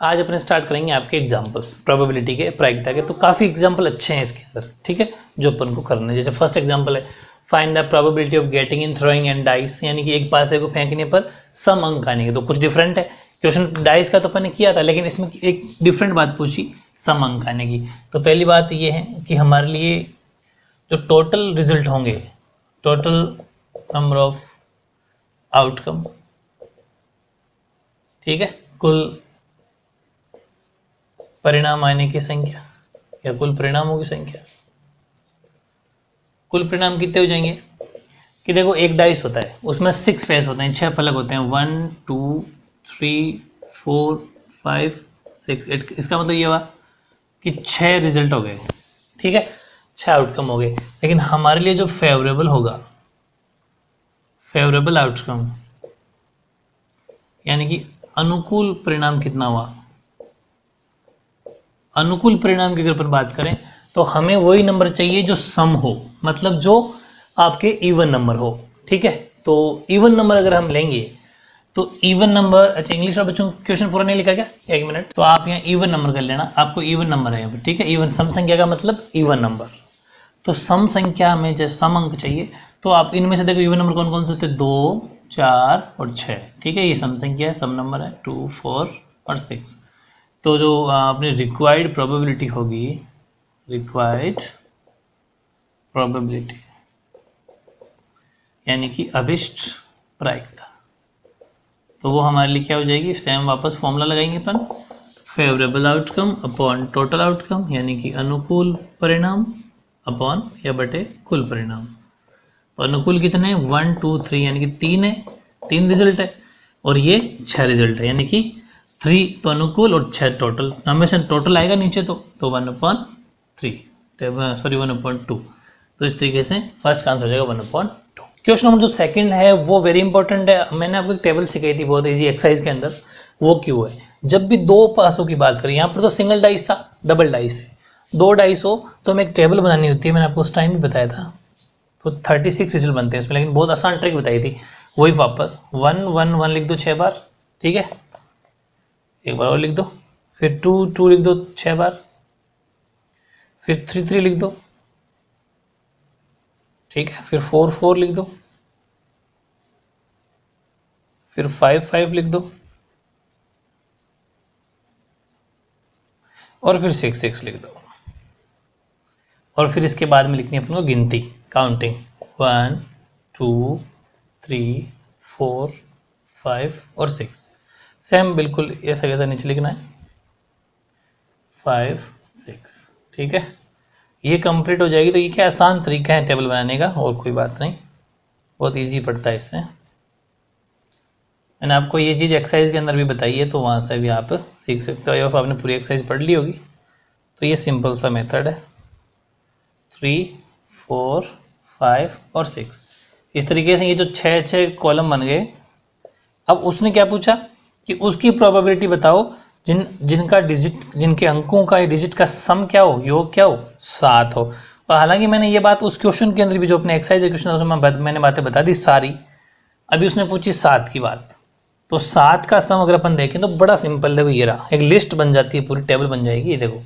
आज अपने स्टार्ट करेंगे आपके एग्जांपल्स प्रोबेबिलिटी के, प्रायिकता के। तो काफ़ी एग्जांपल अच्छे हैं इसके अंदर, ठीक है, जो अपन को करना है। जैसे फर्स्ट एग्जांपल है find the probability of getting in throwing and dice, यानी कि एक पासे को फेंकने पर सम अंक आने के। तो कुछ डिफरेंट है, क्वेश्चन डाइस का तो अपन ने किया था, लेकिन इसमें एक डिफरेंट बात पूछी, सम अंक आने की। तो पहली बात ये है कि हमारे लिए जो टोटल रिजल्ट होंगे, टोटल नंबर ऑफ आउटकम, ठीक है, कुल परिणाम आने की संख्या या कुल परिणामों की संख्या। कुल परिणाम कितने हो जाएंगे कि देखो एक डाइस होता है, उसमें 6 फेस होते हैं, 6 फलक होते हैं, 1 2 3 4 5 6 8। इसका मतलब ये हुआ कि 6 रिजल्ट हो गए, ठीक है, 6 आउटकम हो गए। लेकिन हमारे लिए जो फेवरेबल होगा, फेवरेबल आउटकम यानी कि अनुकूल परिणाम कितना हुआ, अनुकूल परिणाम की अगर अपन बात करें तो हमें वही नंबर चाहिए जो सम हो, मतलब जो आपके इवन नंबर हो, ठीक है। तो इवन नंबर अगर हम लेंगे तो इवन नंबर, अच्छा इंग्लिश में बच्चों क्वेश्चन पूरा नहीं लिखा क्या, एक मिनट, तो आप यहाँ इवन नंबर कर लेना, आपको इवन नंबर है यहाँ पे, ठीक है। इवन सम संख्या का मतलब इवन नंबर। तो सम संख्या में जब सम अंक चाहिए तो आप इनमें से देखो इवन नंबर कौन कौन से होते हैं, 2 4 और 6, ठीक है, ये सम संख्या है, सम नंबर है 2 4 और 6। तो जो अपनी रिक्वायर्ड प्रोबेबिलिटी होगी, रिक्वायर्ड प्रोबेबिलिटी यानी कि अभिष्ट प्रायिकता, तो वो हमारे लिए क्या हो जाएगी, सेम वापस फॉर्मूला लगाएंगे अपन, favourable outcome upon total outcome, यानी कि अनुकूल परिणाम अपॉन या बटे कुल परिणाम। तो अनुकूल कितने हैं, 1 2 3, यानी कि 3 है, 3 रिजल्ट है, और ये 6 रिजल्ट है, यानी कि 3 तो अनुकूल और 6 टोटल। हमेशा टोटल आएगा नीचे तो 1/3, सॉरी 1/2। तो इस तरीके से फर्स्ट का आंसर हो जाएगा 1/2। क्वेश्चन नंबर जो सेकंड है वो वेरी इंपॉर्टेंट है। मैंने आपको एक टेबल सिखाई थी बहुत इजी एक्सरसाइज के अंदर, वो क्यों है, जब भी दो पासों की बात करें, यहाँ पर तो सिंगल डाइस था, डबल डाइस है, 2 डाइस हो तो हमें एक टेबल बनानी होती है, मैंने आपको उस टाइम भी बताया था। तो 36 रिजल्ट बनते हैं इसमें, लेकिन बहुत आसान ट्रिक बताई थी, वही वापस 1 1 1 लिख दो 6 बार, ठीक है, एक बार और लिख दो, फिर 2 2 लिख दो 6 बार, फिर 3 3 लिख दो, ठीक है, फिर 4 4 लिख दो, फिर 5 5 लिख दो, और फिर 6 6 लिख दो। और फिर इसके बाद में लिखनी है अपन को गिनती, काउंटिंग, 1 2 3 4 5 और 6। सेम बिल्कुल ऐसा कैसा नीचे लिखना है, 5 6, ठीक है। ये कंप्लीट हो जाएगी। तो ये क्या आसान तरीका है टेबल बनाने का, और कोई बात नहीं, बहुत इजी पड़ता है इससे। मैंने आपको ये चीज़ एक्सरसाइज के अंदर भी बताई है, तो वहाँ से भी आप सीख सकते हो। आपने पूरी एक्सरसाइज पढ़ ली होगी। तो ये सिंपल सा मेथड है, 3 4 5 और 6। इस तरीके से ये जो 6 कॉलम बन गए। अब उसने क्या पूछा कि उसकी प्रोबेबिलिटी बताओ जिनका डिजिट, जिनके अंकों का डिजिट का सम क्या हो, योग क्या हो, 7 हो। और हालांकि मैंने ये बात उस क्वेश्चन के अंदर भी, जो अपने एक्सरसाइज क्वेश्चन उसमें मैंने बातें बता दी सारी। अभी उसने पूछी 7 की बात, तो 7 का सम अगर अपन देखें तो बड़ा सिंपल, देखो ये रहा, एक लिस्ट बन जाती है, पूरी टेबल बन जाएगी, ये देखो,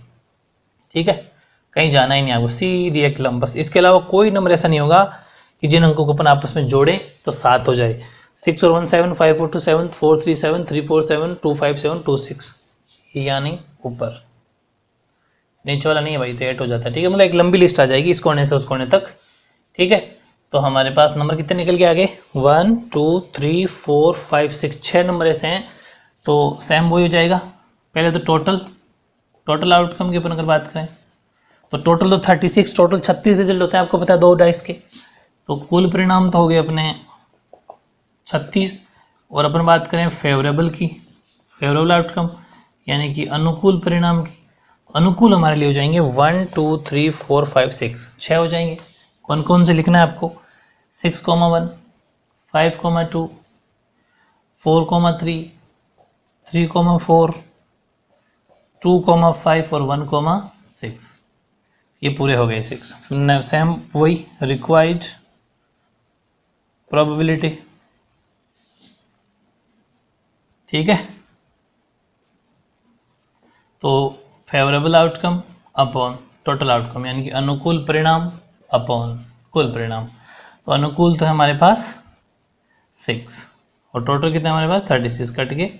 ठीक है, कहीं जाना ही नहीं आपको, सीधी एक लंब, बस इसके अलावा कोई नंबर ऐसा नहीं होगा कि जिन अंकों को अपन आपस में जोड़े तो 7 हो जाए। 6 और 1 7, 5 4 2 7, 4 3 7, 3 4 7, 2 5 7, 2 6, यानी ऊपर, नीचे वाला नहीं है भाई, तो 8 हो जाता है, ठीक है। मतलब एक लंबी लिस्ट आ जाएगी इस कोने से उस कोने तक, ठीक है। तो हमारे पास नंबर कितने निकल के आगे, 1 2 3 4 5 6, 6 नंबर ऐसे हैं। तो सेम वही हो जाएगा। पहले तो टोटल आउटकम की अपन अगर बात करें तो टोटल तो 36, टोटल 36 रिजल्ट होते हैं, आपको पता है 2 डाइस के। तो कुल परिणाम तो हो गए अपने 36। और अपन बात करें फेवरेबल की, फेवरेबल आउटकम यानी कि अनुकूल परिणाम की, अनुकूल हमारे लिए हो जाएंगे 1 2 3 4 5 6, 6 हो जाएंगे। कौन कौन से लिखना है आपको, 6 1 5 2 4 3 3 4 2 5 और 1 6, ये पूरे हो गए 6। सेम वही रिक्वायर्ड प्रोबेबिलिटी, ठीक है। तो favourable outcome upon total outcome, यानी कि अनुकूल परिणाम अपॉन कुल परिणाम। तो अनुकूल तो है हमारे पास 6 और टोटल कितना हमारे पास 36, कट के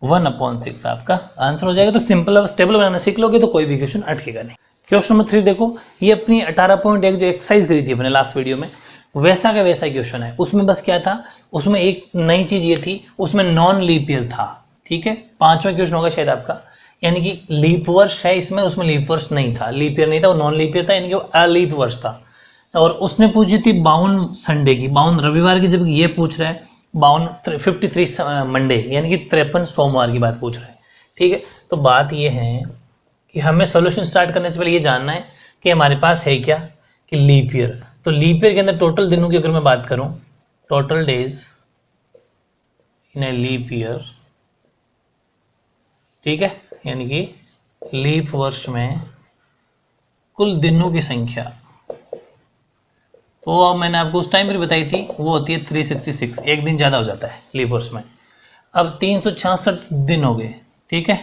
1/6 आपका आंसर हो जाएगा। तो सिंपल अब टेबल बनाना सीख लोगे तो कोई भी क्वेश्चन अटकेगा नहीं। क्वेश्चन नंबर 3 देखो, ये अपनी 18.1 जो एक्सरसाइज करी थी अपने लास्ट वीडियो में, वैसा का वैसा क्वेश्चन है। उसमें बस क्या था, उसमें एक नई चीज ये थी, उसमें नॉन लीप ईयर था। ठीक है, 5वां क्वेश्चन होगा शायद आपका, यानी कि लीप वर्ष है इसमें, उसमें लीप वर्ष नहीं था, लीप ईयर नहीं था, वो नॉन लीप ईयर था, यानी कि वो अलीप वर्ष था। और उसने पूछी थी 52 संडे की, 52 रविवार की, जबकि ये पूछ रहा है 53 मंडे, यानी कि 53 सोमवार की बात पूछ रहा है। ठीक है, तो बात ये है कि हमें सॉल्यूशन स्टार्ट करने से पहले ये जानना है कि हमारे पास है क्या, कि लीप ईयर। तो लीप ईयर के अंदर टोटल दिनों की अगर मैं बात करूं, total days in a leap year, ठीक है, यानी कि लीप वर्ष में कुल दिनों की संख्या, तो अब मैंने आपको उस टाइम पर बताई थी, वो होती है 366, एक दिन ज़्यादा हो जाता है लीप वर्ष में। अब 366 दिन हो गए, ठीक है,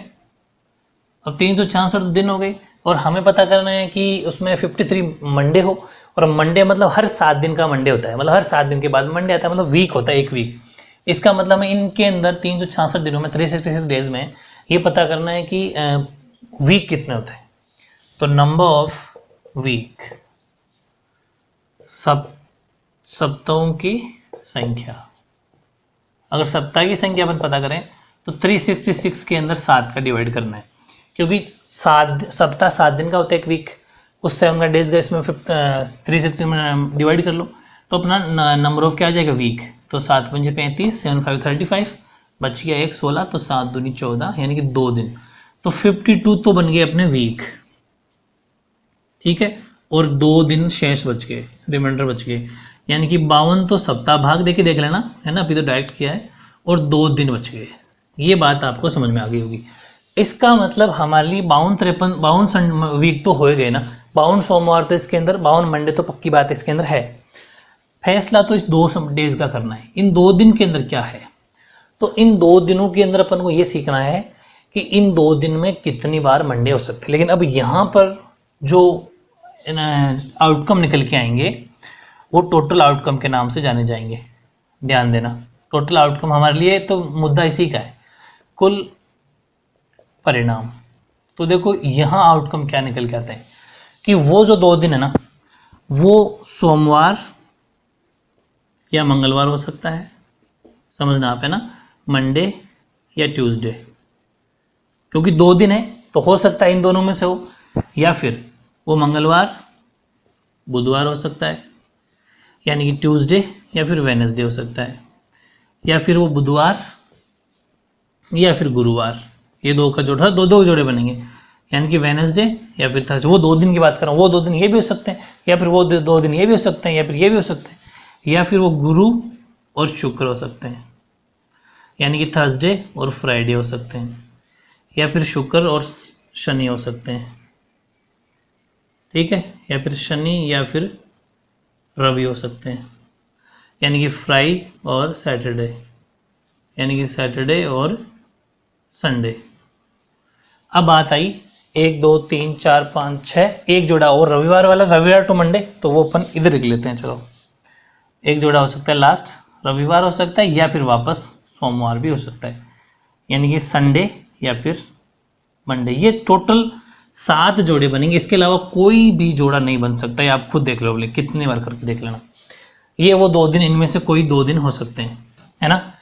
अब 366 दिन हो गए और हमें पता करना है कि उसमें 53 मंडे हो, और मंडे मतलब हर 7 दिन का मंडे होता है, मतलब हर 7 दिन के बाद मंडे आता है, मतलब वीक होता है, एक वीक। इसका मतलब हमें इनके अंदर 366 दिनों में 366 डेज में ये पता करना है कि वीक कितने होते हैं। तो नंबर ऑफ वीक, सप्ताहों की संख्या, अगर सप्ताह की संख्या अपन पता करें तो 366 के अंदर 7 का डिवाइड करना है, क्योंकि 7 सप्ताह 7 दिन का होता है एक वीक, उस 7 का डेज का इसमें 360 में डिवाइड कर लो, तो अपना नंबर ऑफ क्या आ जाएगा, वीक। तो 7 पंजे 35, 7 5 35, बच गया 1 16, तो 7 दूनी 14, यानी कि 2 दिन। तो 52 तो बन गए अपने वीक, ठीक है, और 2 दिन शेष बच गए, रिमाइंडर बच गए, यानी कि 52 तो सप्ताह भाग देके देख लेना है ना, अभी तो डायरेक्ट किया है, और 2 दिन बच गए। ये बात आपको समझ में आ गई होगी। इसका मतलब हमारे लिए 52 वीक तो हो गए ना, 52 सोमवार तो इसके अंदर, 52 मंडे तो पक्की बात इसके अंदर है। फैसला तो इस 2 डेज का करना है, इन 2 दिन के अंदर क्या है। तो इन 2 दिनों के अंदर अपन को ये सीखना है कि इन 2 दिन में कितनी बार मंडे हो सकते हैं। लेकिन अब यहाँ पर जो आउटकम निकल के आएंगे वो टोटल आउटकम के नाम से जाने जाएंगे। ध्यान देना, टोटल आउटकम हमारे लिए तो मुद्दा इसी का है, कुल परिणाम। तो देखो यहाँ आउटकम क्या निकल के आते हैं कि वो जो 2 दिन है ना, वो सोमवार या मंगलवार हो सकता है, समझना आप है ना, मंडे या ट्यूसडे, क्योंकि 2 दिन है तो हो सकता है इन दोनों में से हो, या फिर वो मंगलवार बुधवार हो सकता है, यानी कि ट्यूसडे, या फिर वेडनेसडे हो सकता है, या फिर वो बुधवार या फिर गुरुवार, ये 2 का जोड़ा, 2 जोड़े बनेंगे, यानी कि वेडनेसडे या फिर थर्सडे। वो 2 दिन की बात कर रहा हूँ, वो 2 दिन ये भी हो सकते हैं, या फिर वो 2 दिन ये भी हो सकते हैं, या फिर ये भी हो सकते हैं, या फिर वो गुरु और शुक्र हो सकते हैं, यानी कि थर्सडे और फ्राइडे हो सकते हैं, या फिर शुक्र और शनि हो सकते हैं, ठीक है, या फिर शनि या फिर रवि हो सकते हैं, यानी कि फ्राई और सैटरडे, यानी कि सैटरडे और संडे। अब बात आई 1 2 3 4 5 6, एक जोड़ा और रविवार वाला, रविवार टू मंडे, तो वो अपन इधर लिख लेते हैं। चलो, एक जोड़ा हो सकता है लास्ट रविवार हो सकता है, या फिर वापस सोमवार भी हो सकता है, यानी कि संडे या फिर मंडे। ये टोटल 7 जोड़े बनेंगे, इसके अलावा कोई भी जोड़ा नहीं बन सकता है। आप खुद देख लो, कितने बार करके देख लेना। ये वो 2 दिन, इनमें से कोई 2 दिन हो सकते हैं, है ना,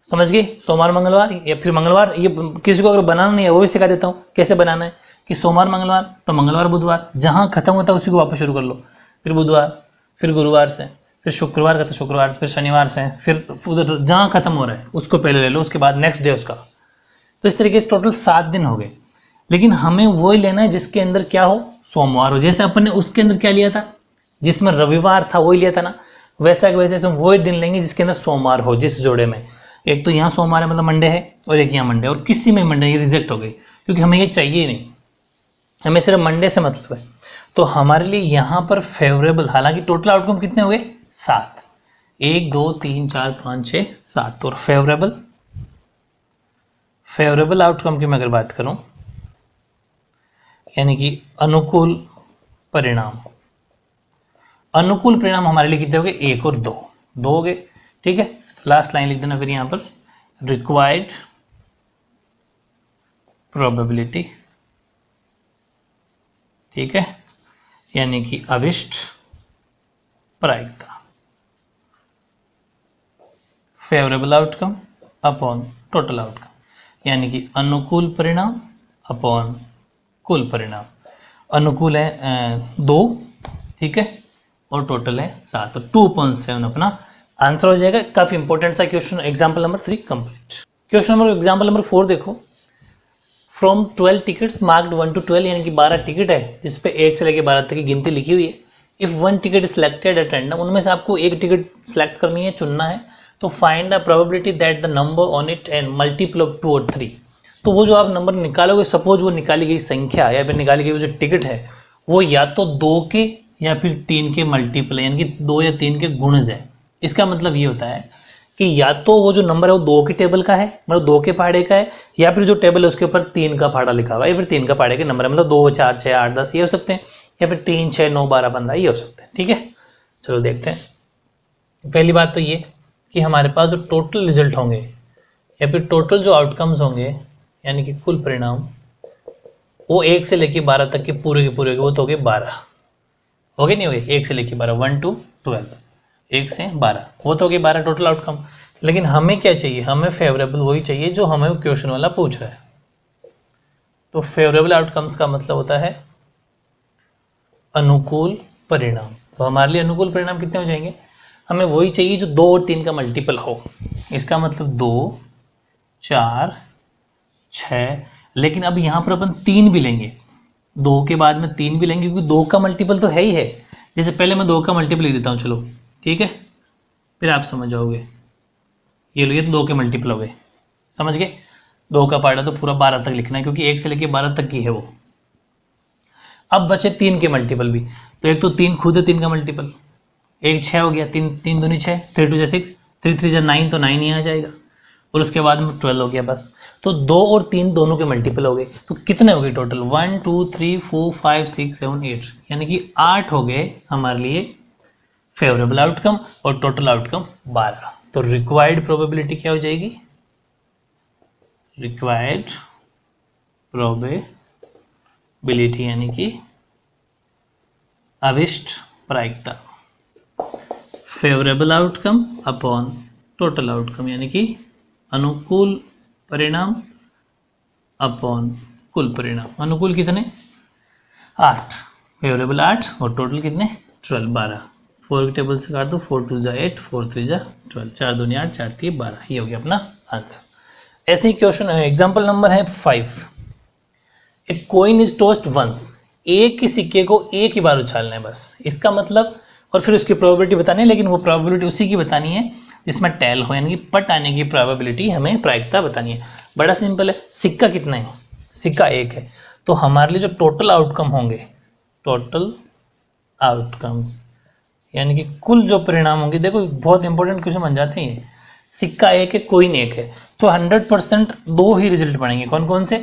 समझ गए, सोमवार मंगलवार या फिर मंगलवार। ये किसी को अगर बनाना नहीं है वो भी सिखा देता हूँ कैसे बनाना है, कि सोमवार मंगलवार तो मंगलवार बुधवार, जहाँ खत्म होता है उसी को वापस शुरू कर लो, फिर बुधवार, फिर गुरुवार से, फिर शुक्रवार का तो शुक्रवार से, फिर शनिवार से, फिर उधर जहाँ खत्म हो रहा है उसको पहले ले लो, उसके बाद नेक्स्ट डे उसका। तो इस तरीके से टोटल 7 दिन हो गए, लेकिन हमें वो ही लेना है जिसके अंदर क्या हो, सोमवार हो। जैसे अपन ने उसके अंदर क्या लिया था, जिसमें रविवार था वही लिया था ना, वैसा वैसे हम वही दिन लेंगे जिसके अंदर सोमवार हो, जिस जोड़े में। एक तो यहाँ सोमवार है मतलब मंडे है, और एक यहाँ मंडे, और किसी में मंडे, ये रिजेक्ट हो गई क्योंकि हमें ये चाहिए ही नहीं, हमें सिर्फ मंडे से मतलब है। तो हमारे लिए यहाँ पर फेवरेबल, हालांकि टोटल आउटकम कितने हो गए 7, 1 2 3 4 5 6 7, और फेवरेबल आउटकम की मैं अगर बात करूँ यानी कि अनुकूल परिणाम। अनुकूल परिणाम हमारे लिए कितने हो गए, 1 और 2, 2 हो गए। ठीक है, लास्ट लाइन लिख देना फिर यहाँ पर, रिक्वायर्ड प्रोबेबिलिटी। ठीक है, यानी कि अभिष्ट प्रायिकता, favourable outcome upon total outcome, यानी कि अनुकूल परिणाम अपॉन कुल परिणाम। अनुकूल है 2, ठीक है, और टोटल है 7, तो 2.7 अपना आंसर हो जाएगा। काफी इंपॉर्टेंट सा question, example number 3 complete. Question number example number 4 देखो, फ्रॉम 12 टिकट्स मार्क्ड 1 to 12, यानी कि 12 टिकट है जिसपे 1 से लेकर 12 तक की गिनती लिखी हुई है। If 1 ticket is selected at random, उनमें से आपको एक टिकट सिलेक्ट करनी है, चुनना है, तो find the probability that the number on it and multiple of 2 और 3। तो वो जो आप नंबर निकालोगे, सपोज वो निकाली गई संख्या या फिर निकाली गई वो जो टिकट है वो या तो 2 के या फिर 3 के मल्टीपल, यानी कि 2 या 3 के गुणज है। इसका मतलब ये होता है कि या तो वो जो नंबर है वो 2 के टेबल का है, मतलब 2 के पहाड़े का है, या फिर जो टेबल है उसके ऊपर 3 का पहाड़ा लिखा हुआ है, या फिर 3 का पहाड़े के नंबर है, मतलब 2 4 6 8 10 ये हो सकते हैं, या फिर 3 6 9 12 15 ये हो सकते हैं। ठीक है, चलो देखते हैं। पहली बात तो ये कि हमारे पास जो टोटल रिजल्ट होंगे या फिर टोटल जो आउटकम्स होंगे, यानी कि कुल परिणाम, वो 1 से लेकर 12 तक के पूरे के पूरे वो तो हो गए 12, हो गए नहीं हो गए, 1 से लेकर 12, 1 to 12, 1 से 12, वो तो हो गए 12 टोटल आउटकम। लेकिन हमें क्या चाहिए, हमें फेवरेबल वही चाहिए जो हमें क्वेश्चन वाला पूछ रहा है। तो फेवरेबल आउटकम्स का मतलब होता है अनुकूल परिणाम। तो हमारे लिए अनुकूल परिणाम कितने हो जाएंगे, हमें वही चाहिए जो 2 और 3 का मल्टीपल हो। इसका मतलब 2 4 6, लेकिन अब यहाँ पर अपन 3 भी लेंगे, 2 के बाद में 3 भी लेंगे, क्योंकि 2 का मल्टीपल तो है ही है। जैसे पहले मैं 2 का मल्टीपल लिख देता हूँ, चलो ठीक है, फिर आप समझ जाओगे। ये लो, ये तो 2 के मल्टीपल हो गए, समझ गए। 2 का पार्ट तो पूरा 12 तक लिखना है, क्योंकि 1 से लेके 12 तक की है वो। अब बचे 3 के मल्टीपल भी, तो एक तो 3 खुद है 3 का मल्टीपल, 1 6 हो गया, 3 3 दूनी 6, 3 2 6, 3 3 9, तो 9 ही आ जाएगा, और उसके बाद में 12 हो गया बस। तो 2 और 3 दोनों के मल्टीपल हो गए, तो कितने हो गए टोटल, 1 2 3 4 5 6 7 8, यानी कि 8 हो गए हमारे लिए फेवरेबल आउटकम, और टोटल आउटकम 12। तो रिक्वायर्ड प्रोबेबिलिटी क्या हो जाएगी, रिक्वायर्ड प्रोबेबिलिटी यानी कि अभिष्ट प्रायिकता, favourable outcome upon total outcome, यानी कि अनुकूल परिणाम अपॉन कुल परिणाम। अनुकूल कितने 8, फेवरेबल 8, और टोटल कितने 12 12। 4 के टेबल से काट दो, 4 2 जा 8, 4 3 जा 12, 4 2 8, 4 3 12, ये हो गया अपना आंसर। ऐसे ही क्वेश्चन एग्जाम्पल नंबर है 5, a coin is tossed once, एक ही सिक्के को एक ही बार उछालना है बस, इसका मतलब, और फिर उसकी प्रोबेबिलिटी बतानी है, लेकिन वो प्रोबेबिलिटी उसी की बतानी है जिसमें टेल हो, यानी कि पट आने की प्रोबेबिलिटी हमें प्रायिकता बतानी है। बड़ा सिंपल है, सिक्का कितना है, सिक्का 1 है, तो हमारे लिए जो टोटल आउटकम होंगे, टोटल आउटकम्स यानी कि कुल जो परिणाम होंगे, देखो बहुत इंपॉर्टेंट क्वेश्चन बन जाते हैं। सिक्का 1 है, कॉइन 1 है, तो 100% 2 ही रिजल्ट बनेंगे, कौन कौन से,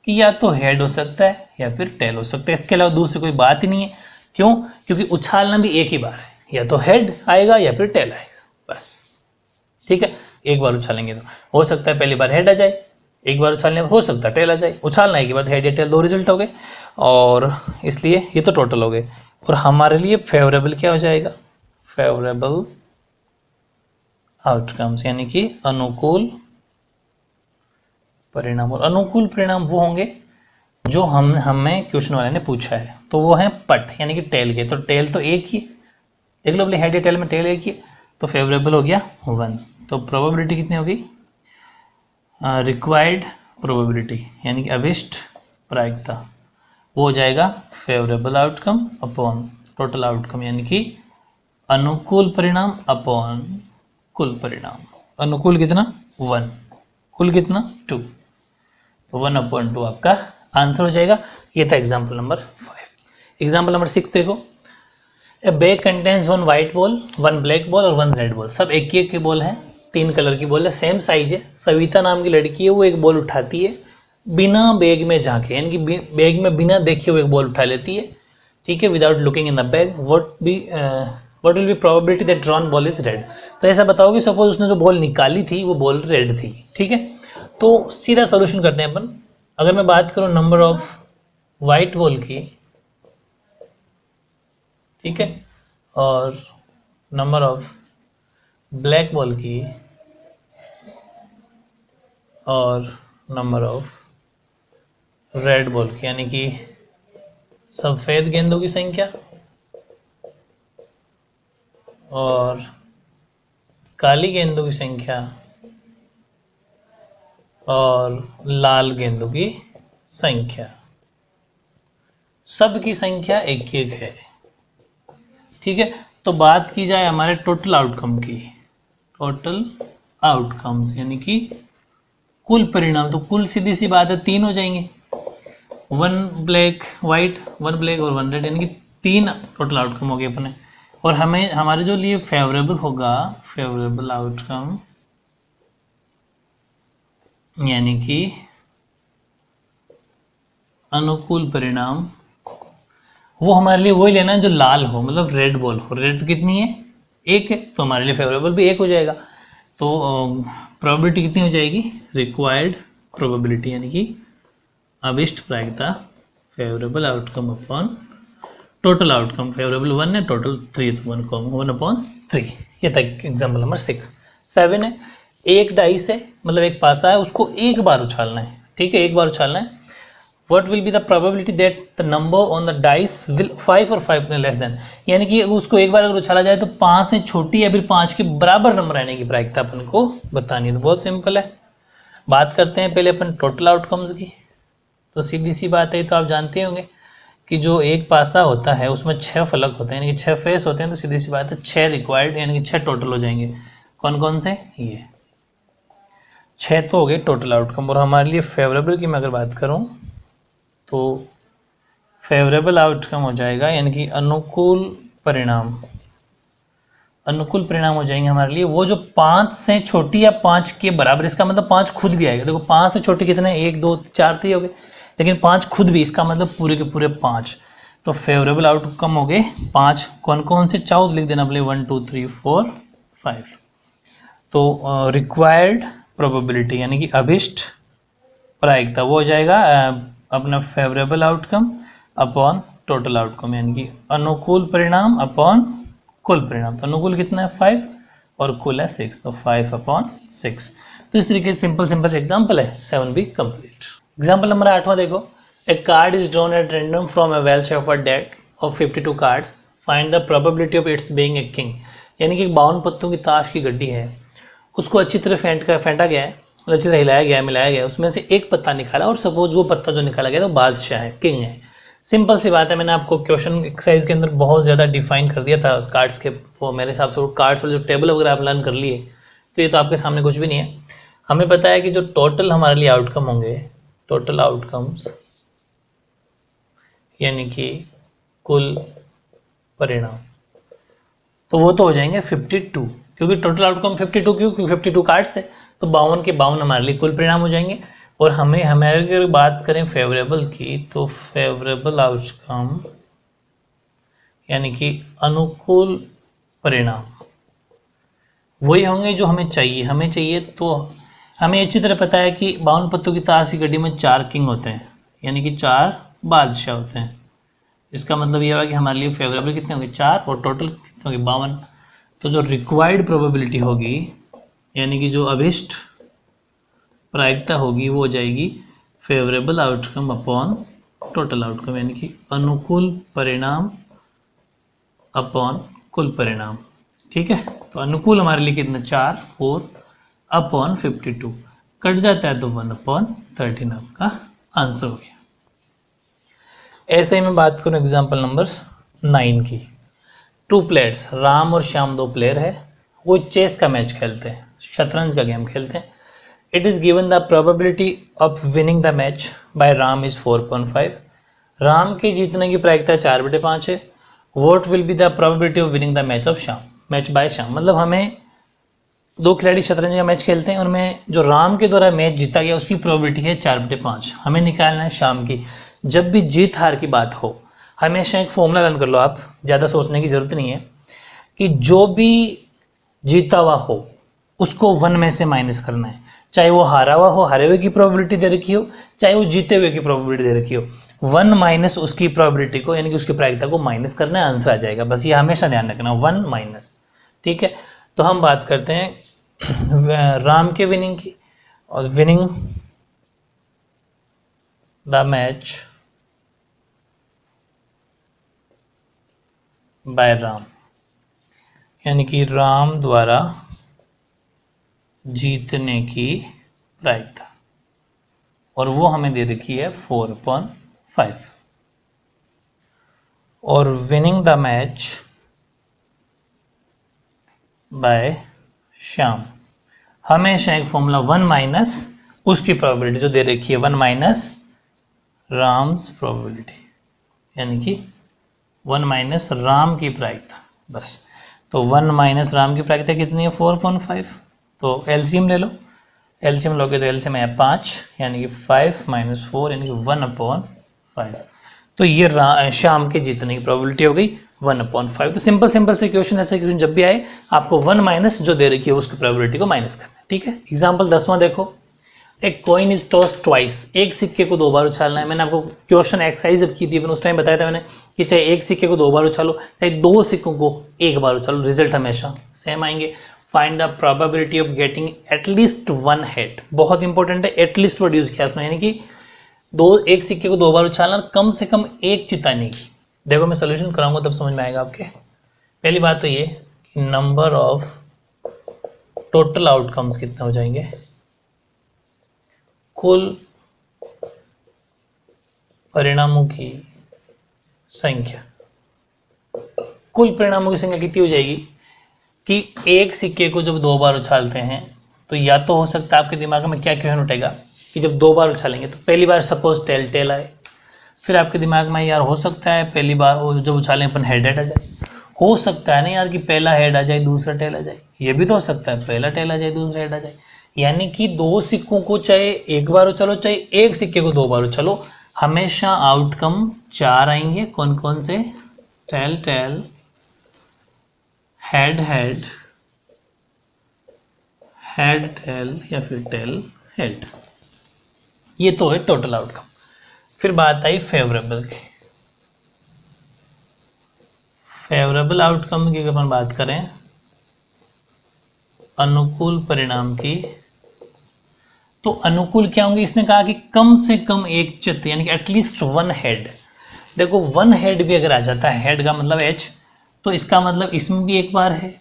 कि या तो हेड हो सकता है या फिर टेल हो सकता है, इसके अलावा दूसरी कोई बात ही नहीं है। क्यों, क्योंकि उछालना भी एक ही बार है, या तो हेड आएगा या फिर टेल आएगा बस। ठीक है, एक बार उछालेंगे तो हो सकता है पहली बार हेड आ जाए, एक बार उछालने में हो सकता है टेल आ जाए, उछालना एक बार हेड या टेल 2 रिजल्ट हो गए, और इसलिए ये तो टोटल हो गए। और हमारे लिए फेवरेबल क्या हो जाएगा, फेवरेबल आउटकम्स यानी कि अनुकूल परिणाम। और अनुकूल परिणाम वो होंगे जो हमें क्वेश्चन वाले ने पूछा है, तो वो है पट यानी कि टेल के, तो टेल तो एक ही, देख लो अपने हेड या टेल में टेल एक ही, तो फेवरेबल हो गया 1। तो प्रोबेबिलिटी कितनी होगी, रिक्वायर्ड प्रोबेबिलिटी यानी कि अभिष्ट प्रायिकता, वो हो जाएगा favourable outcome upon total outcome, यानी कि अनुकूल परिणाम अपॉन कुल परिणाम। अनुकूल कितना 1, कुल कितना 2, तो 1/2 आपका आंसर हो जाएगा। ये था एग्जाम्पल नंबर 5। एग्जाम्पल नंबर 6 देखो, ए bag contains 1 white ball, 1 black ball और 1 रेड बॉल, सब एक ही के बॉल हैं, 3 कलर की बॉल है, सेम साइज है। सविता नाम की लड़की है, वो एक बॉल उठाती है, बिना बैग में झांके, यानी कि बैग में बिना देखे हुए बॉल उठा लेती है, ठीक है, without looking in the bag, what will be probability that drawn ball is red. तो ऐसा बताओ कि सपोज उसने जो बॉल निकाली थी वो बॉल रेड थी, ठीक है। तो सीधा सोल्यूशन करते हैं अपन। अगर मैं बात करूं नंबर ऑफ वाइट बॉल की, ठीक है, और नंबर ऑफ ब्लैक बॉल की, और नंबर ऑफ रेड बॉल की, यानी कि सफेद गेंदों की संख्या और काली गेंदों की संख्या और लाल गेंदों की संख्या, सब की संख्या एक एक है, ठीक है। तो बात की जाए हमारे टोटल आउटकम की, टोटल आउटकम्स यानी कि कुल परिणाम, तो कुल सीधी सी बात है 3 हो जाएंगे, 1 ब्लैक वाइट, 1 ब्लैक और 1 रेड, यानी कि 3 टोटल आउटकम हो गए अपने। और हमें हमारे जो लिए फेवरेबल होगा, फेवरेबल आउटकम यानी कि अनुकूल परिणाम, वो हमारे लिए वही लेना है जो लाल हो, मतलब रेड बॉल हो। रेड कितनी है? 1 है, तो हमारे लिए फेवरेबल भी 1 हो जाएगा। तो प्रोबेबिलिटी कितनी हो जाएगी? रिक्वायर्ड प्रोबेबिलिटी यानी कि अभिष्ट प्रायिकता, favourable outcome upon total outcome, favourable 1 है, टोटल 3, तो 1/3। ये तक एग्जाम्पल नंबर 7 है। एक डाइस है, मतलब एक पासा है, उसको एक बार उछालना है, ठीक है, एक बार उछालना है। What will be the probability that the number on the dice will 5 और 5 लेस देन, यानी कि उसको एक बार अगर उछाला जाए तो 5 से छोटी या फिर 5 के बराबर नंबर आने की प्रायिकता अपन को बतानी है। तो बहुत सिंपल है। बात करते हैं पहले अपन टोटल आउटकम्स की। तो सीधी सी बात है, तो आप जानते होंगे कि जो एक पासा होता है उसमें 6 फलक होते हैं, यानी कि 6 फेस होते हैं। तो सीधी सी बात है 6 रिक्वायर्ड यानी कि 6 टोटल हो जाएंगे। कौन कौन से? ये 6 तो हो गए टोटल आउटकम। और हमारे लिए फेवरेबल की मैं अगर बात करूँ तो फेवरेबल आउटकम हो जाएगा, यानी कि अनुकूल परिणाम। अनुकूल परिणाम हो जाएंगे हमारे लिए वो जो 5 से छोटी या 5 के बराबर, इसका मतलब 5 खुद भी आएगा। देखो 5 से छोटे कितने? 1 2 4 तो ही हो गए, लेकिन 5 खुद भी, इसका मतलब पूरे के पूरे 5। तो फेवरेबल आउटकम हो गए 5। कौन कौन से चाहो लिख देना पहले, 1 2 3 4 5। तो रिक्वायर्ड प्रोबेबिलिटी यानी कि अभिष्ट प्रायिकता वो हो जाएगा अपना favourable outcome upon total outcome, यानी कि अनुकूल परिणाम अपॉन कुल परिणाम। तो अनुकूल कितना है? 5 और कुल है 6, तो 5/6। तो इस तरीके से सिंपल एग्जांपल है। 7 भी कंप्लीट। एग्जांपल नंबर 8वां देखो। A card is drawn at random from a well shuffled deck of 52 cards, find the probability of its being a king. यानी कि 52 पत्तों की ताश की गड्डी है, उसको अच्छी तरह फेंटा गया है, अच्छी तरह हिलाया गया, मिलाया गया, उसमें से एक पत्ता निकाला और सपोज वो पत्ता जो निकाला गया तो बादशाह है, किंग है। सिंपल सी बात है, मैंने आपको क्वेश्चन एक्सरसाइज के अंदर बहुत ज़्यादा डिफाइन कर दिया था उस कार्ड्स के, वो मेरे हिसाब से वो कार्ड्स वाले जो टेबल वगैरह आप लर्न कर लिए, तो ये तो आपके सामने कुछ भी नहीं है। हमें पता है कि जो टोटल हमारे लिए आउटकम होंगे, टोटल आउटकम्स यानी कि कुल परिणाम, तो वो तो हो जाएंगे 52, क्योंकि टोटल आउटकम 52 क्यों? क्योंकि 52 कार्ड्स है, तो 52 के 52 हमारे लिए कुल परिणाम हो जाएंगे। और हमें हमारे अगर बात करें फेवरेबल की, तो फेवरेबल आउटकम यानी कि अनुकूल परिणाम वही होंगे जो हमें चाहिए। हमें चाहिए तो हमें अच्छी तरह पता है कि 52 पत्तों की ताश की गड्डी में 4 किंग होते हैं, यानी कि 4 बादशाह होते हैं। इसका मतलब ये हुआ कि हमारे लिए फेवरेबल कितने होंगे? 4, और टोटल कितने होंगे? 52। तो जो रिक्वायर्ड प्रोबेबिलिटी होगी यानी कि जो अभिष्ट प्रायिकता होगी वो हो जाएगी favourable outcome upon total outcome, यानी कि अनुकूल परिणाम अपॉन कुल परिणाम। ठीक है, तो अनुकूल हमारे लिए कितना? 4 4 अपॉन 52 कट जाता है तो 1/13 आपका आंसर हो गया। ऐसे ही मैं बात करूं एग्जांपल नंबर 9 की। 2 प्लेयर्स, राम और श्याम 2 प्लेयर है, वो चेस का मैच खेलते हैं, शतरंज का गेम खेलते हैं। It is given the probability of winning the match by Ram is 4.5। Ram के जीतने की प्रायिकता 4/5 है। What will be the probability of winning the match of Shyam, match by Shyam. मतलब हमें दो खिलाड़ी शतरंज का मैच खेलते हैं, उनमें जो राम के द्वारा मैच जीता गया उसकी प्रोबेबिलिटी है 4/5। हमें निकालना है श्याम की। जब भी जीत हार की बात हो हमेशा एक फॉर्मूला रन कर लो, आप ज़्यादा सोचने की ज़रूरत नहीं है, कि जो भी जीता हुआ हो उसको 1 में से माइनस करना है। चाहे वो हारा हुआ हो, हारे हुए की प्रोबेबिलिटी दे रखी हो, चाहे वो जीते हुए की प्रोबेबिलिटी दे रखी हो, 1 माइनस उसकी प्रोबेबिलिटी को, यानी कि उसकी प्रायिकता को माइनस करना है, आंसर आ जाएगा। बस ये हमेशा ध्यान रखना, 1 माइनस। ठीक है, तो हम बात करते हैं राम के विनिंग की, और winning the match by Ram, यानी कि राम द्वारा जीतने की प्रायिकता, और वो हमें दे रखी है 4/5। और winning the match by Shyam, हमेशा एक फॉर्मूला 1 माइनस उसकी प्रोबेबिलिटी जो दे रखी है, 1 माइनस राम्स प्रोबेबिलिटी, यानी कि 1 माइनस राम की प्रायिकता। बस, तो 1 माइनस राम की प्रायिकता कितनी है? 4/5। तो एलसीएम ले लो, एलसीएम लोगे तो एलसीएम है 5, यानी कि 5 - 4 यानी कि 1/5। तो ये शाम के जीतने की प्रोबेबिलिटी हो गई 1/5। तो सिंपल सिंपल से क्वेश्चन, ऐसे क्वेश्चन जब भी आए आपको 1 माइनस जो दे रखी है उसकी प्रोबेबिलिटी को माइनस करना है। ठीक है, एग्जाम्पल 10वां देखो। एक कॉइन इज टॉस ट्वाइस, एक सिक्के को 2 बार उछालना है। मैंने आपको क्वेश्चन एक्सरसाइज जब की थी उस टाइम बताया था मैंने कि चाहे एक सिक्के को 2 बार उछालो, चाहे 2 सिक्कों को 1 बार उछालो, रिजल्ट हमेशा सेम आएंगे। Find the probability of getting at least 1 head, बहुत इंपॉर्टेंट है, एटलीस्ट वर्ड यूज किया इसमें, यानी कि एक सिक्के को 2 बार उछालना, कम से कम एक चिताने की। देखो मैं सोल्यूशन कराऊंगा तब समझ में आएगा आपके। पहली बात तो ये कि नंबर ऑफ टोटल आउटकम्स कितने हो जाएंगे, कुल परिणामों की संख्या। कुल परिणामों की संख्या कितनी हो जाएगी कि एक सिक्के को जब 2 बार उछालते हैं तो या तो हो सकता है आपके दिमाग में क्या क्वेश्चन उठेगा कि जब 2 बार उछालेंगे तो पहली बार सपोज टेल टेल आए, फिर आपके दिमाग में यार हो सकता है पहली बार वो जब उछालें अपन हेड हेड आ जाए, हो सकता है ना यार कि पहला हेड आ जाए दूसरा टेल आ जाए, ये भी तो हो सकता है पहला टेल आ जाए दूसरा हेड आ जाए। यानी कि 2 सिक्कों को चाहे 1 बार उछालो चाहे एक सिक्के को 2 बार उछालो, हमेशा आउटकम 4 आएंगे। कौन कौन से? Tail tail, head head, head tail, या फिर टेल हेड। ये तो है टोटल आउटकम। फिर बात आई फेवरेबल की। फेवरेबल आउटकम की अपन बात करें, अनुकूल परिणाम की, तो अनुकूल क्या होंगे? इसने कहा कि कम से कम एक चित्त, यानी कि एटलीस्ट 1 हेड। देखो 1 हेड भी अगर आ जाता है, हेड का मतलब एच, तो इसका मतलब इसमें भी एक बार है,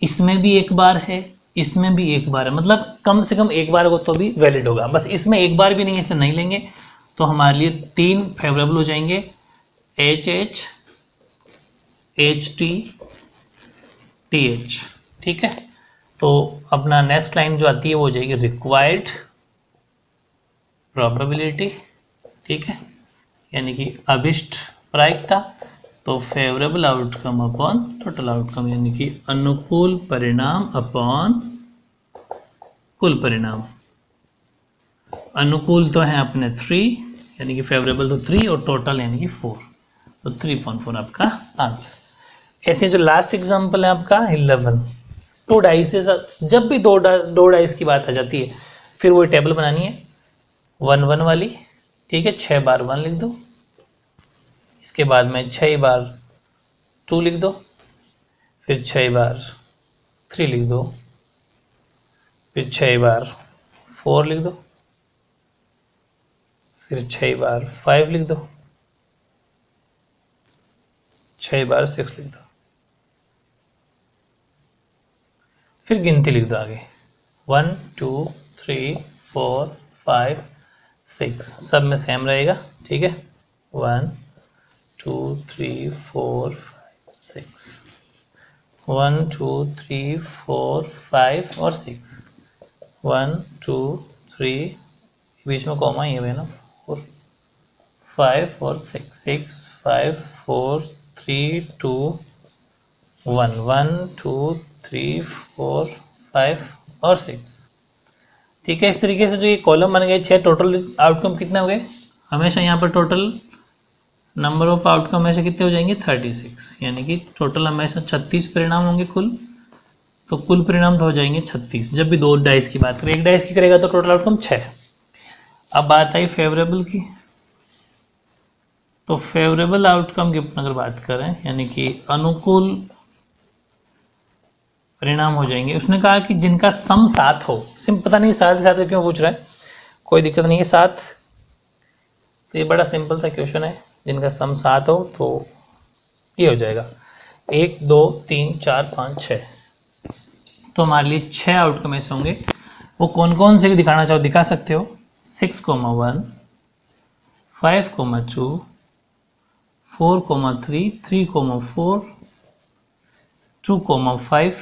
इसमें भी एक बार है, इसमें भी एक बार है, मतलब कम से कम एक बार को तो भी वैलिड होगा। बस इसमें एक बार भी नहीं है इसलिए नहीं लेंगे, तो हमारे लिए 3 फेवरेबल हो जाएंगे, H H, H T, T H. ठीक है, तो अपना नेक्स्ट लाइन जो आती है वो हो जाएगी रिक्वायर्ड प्रोबेबिलिटी। ठीक है, यानी कि अभिष्ट प्रायिकता, तो favourable outcome upon total outcome, यानी कि अनुकूल परिणाम अपॉन कुल परिणाम। अनुकूल तो है अपने 3, यानी कि फेवरेबल तो 3 और टोटल यानी कि 4, तो 3.4 आपका आंसर। ऐसे जो लास्ट एग्जांपल है आपका 11, 2 डाइस से, जब भी दो डाइस की बात आ जाती है फिर वो टेबल बनानी है 1 1 वाली। ठीक है, 6 बार 1 लिख दो, इसके बाद में 6 बार 2 लिख दो, फिर 6 बार 3 लिख दो, फिर 6 बार 4 लिख दो, फिर 6 बार 5 लिख दो, 6 बार 6 लिख दो, फिर गिनती लिख दो आगे 1 2 3 4 5 6, सब में सेम रहेगा। ठीक है, 1 2 3 4 5 6, 1 2 3 4 5 और 6, 1 2 3, बीच में कॉमा ही है ना, 4 5 और 6, 6 5 4 3 2 1, 1 2 3 4 5 और 6। ठीक है, इस तरीके से जो ये कॉलम बन गए 6, टोटल आउटकम कितने हो गए? हमेशा यहाँ पर टोटल नंबर ऑफ आउटकम हमेशा कितने हो जाएंगे? 36, यानी कि टोटल हमेशा 36 परिणाम होंगे कुल। तो कुल परिणाम तो हो जाएंगे 36 जब भी 2 डाइस की बात करें। एक डाइस की करेगा तो टोटल आउटकम 6। अब बात आई फेवरेबल की। तो फेवरेबल आउटकम की अगर बात करें, यानी कि अनुकूल परिणाम हो जाएंगे। उसने कहा कि जिनका सम 7 हो। सिम पता नहीं 7 साथ क्यों पूछ रहा है, कोई दिक्कत नहीं है 7। तो ये बड़ा सिंपल सा क्वेश्चन है। जिनका सम 7 हो तो ये हो जाएगा 1 2 3 4 5 6। तो हमारे लिए 6 आउटकम ऐसे होंगे। वो कौन कौन से दिखाना चाहो दिखा सकते हो। 6,1 5,2 4,3 3,4 2,5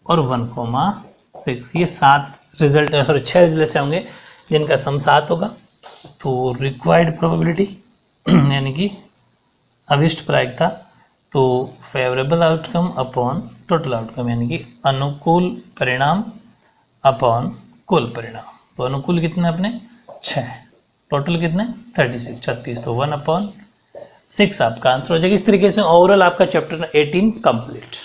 और 1,6। ये 7 रिजल्ट, सॉरी 6 रिजल्ट से होंगे जिनका सम 7 होगा। तो रिक्वायर्ड प्रोबेबिलिटी यानी कि अभिष्ट प्रायिकता, तो favourable outcome upon total outcome, यानी कि अनुकूल परिणाम अपॉन कुल परिणाम। तो अनुकूल कितने अपने 6, टोटल कितने 36। तो 1/6 आपका आंसर हो जाएगा। इस तरीके से ओवरऑल आपका चैप्टर 18 कंप्लीट।